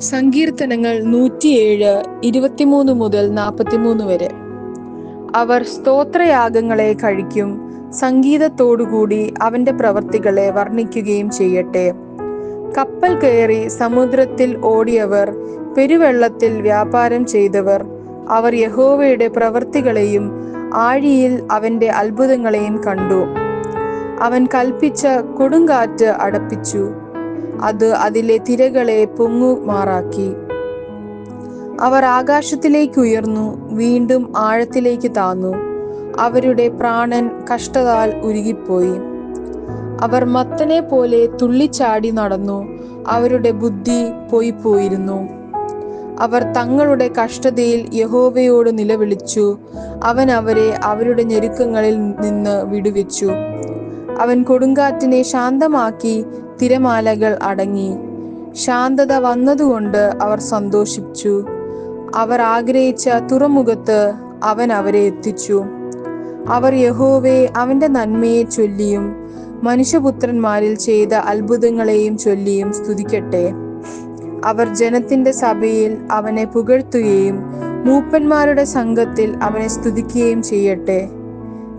സങ്കീർത്തനങ്ങൾ 107 23 മുതൽ 43 വരെ. അവർ സ്തോത്രയാഗങ്ങളെ കഴിക്കും, സംഗീതത്തോടുകൂടി അവന്റെ പ്രവൃത്തികളെ വർണ്ണിക്കുകയും ചെയ്യട്ടെ. കപ്പൽ കയറി സമുദ്രത്തിൽ ഓടിയവർ, പെരുവെള്ളത്തിൽ വ്യാപാരം ചെയ്തവർ, അവർ യഹോവയുടെ പ്രവൃത്തികളെയും ആഴിയിൽ അവന്റെ അത്ഭുതങ്ങളെയും കണ്ടു. അവൻ കൽപ്പിച്ച കൊടുങ്കാറ്റ് അടപ്പിച്ചു, അത് അതിലെ തിരകളെ പൊങ്ങുമാറാക്കി. അവർ ആകാശത്തിലേക്ക് ഉയർന്നു, വീണ്ടും ആഴത്തിലേക്ക് താന്നു. അവരുടെ പ്രാണൻ കഷ്ടതാൽ ഉരുകിപ്പോയി. അവർ മത്തനെ പോലെ തുള്ളിച്ചാടി നടന്നു, അവരുടെ ബുദ്ധി പോയിപ്പോയിരുന്നു. അവർ തങ്ങളുടെ കഷ്ടതയിൽ യഹോവയോട് നിലവിളിച്ചു, അവൻ അവരെ അവരുടെ ഞെരുക്കങ്ങളിൽ നിന്ന് വിടുവിച്ചു. അവൻ കൊടുങ്കാറ്റിനെ ശാന്തമാക്കി, തിരമാലകൾ അടങ്ങി. ശാന്തത വന്നതുകൊണ്ട് അവർ സന്തോഷിച്ചു. അവർ ആഗ്രഹിച്ച തുറമുഖത്ത് അവൻ അവരെ എത്തിച്ചു. അവർ യഹോവയെ അവന്റെ നന്മയെ ചൊല്ലിയും മനുഷ്യപുത്രന്മാരിൽ ചെയ്ത അത്ഭുതങ്ങളെയും ചൊല്ലിയും സ്തുതിക്കട്ടെ. അവർ ജനത്തിന്റെ സഭയിൽ അവനെ പുകഴ്ത്തുകയും മൂപ്പന്മാരുടെ സംഘത്തിൽ അവനെ സ്തുതിക്കുകയും ചെയ്യട്ടെ.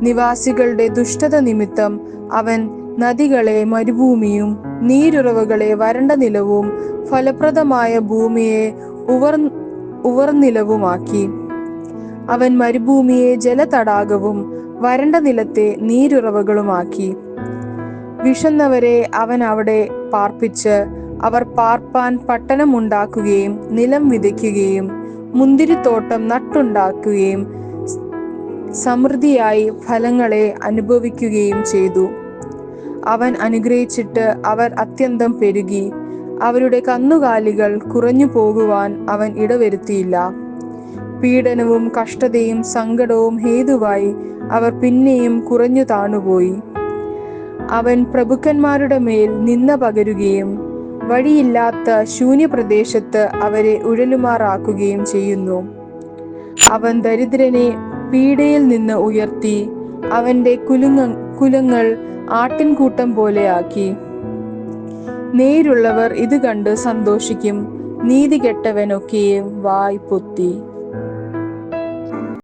നിവാസികളുടെ ദുഷ്ടത നിമിത്തം അവൻ നദികളെ മരുഭൂമിയും നീരുറവുകളെ വരണ്ട നിലവും ഫലപ്രദമായ ഭൂമിയെ ഉവർനിലവുമാക്കി. അവൻ മരുഭൂമിയെ ജലതടാകവും വരണ്ട നിലത്തെ നീരുറവുകളുമാക്കി. വിശന്നവരെ അവൻ അവിടെ പാർപ്പിച്ച്, അവർ പാർപ്പാൻ പട്ടണമുണ്ടാക്കുകയും നിലം വിതയ്ക്കുകയും മുന്തിരിത്തോട്ടം നട്ടുണ്ടാക്കുകയും സമൃദ്ധിയായി ഫലങ്ങളെ അനുഭവിക്കുകയും ചെയ്തു. അവൻ അനുഗ്രഹിച്ചിട്ട് അവർ അത്യന്തം പെരുകി. അവരുടെ കന്നുകാലികൾ കുറഞ്ഞു പോകുവാൻ അവൻ ഇടവരുത്തിയില്ല. പീഡനവും കഷ്ടതയും സങ്കടവും ഹേതുവായി അവർ പിന്നെയും കുറഞ്ഞു താണുപോയി. അവൻ പ്രഭുക്കന്മാരുടെ മേൽ നിന്ന പകരുകയും വഴിയില്ലാത്ത ശൂന്യപ്രദേശത്ത് അവരെ ഉഴലുമാറാക്കുകയും ചെയ്യുന്നു. അവൻ ദരിദ്രനെ പീഡയിൽ നിന്ന് ഉയർത്തി, അവന്റെ കുലങ്ങൾ ആട്ടിൻകൂട്ടം പോലെയാക്കി. നേരുള്ളവർ ഇത് കണ്ട് സന്തോഷിക്കും, നീതികെട്ടവനൊക്കെയും വായ് പൊത്തി.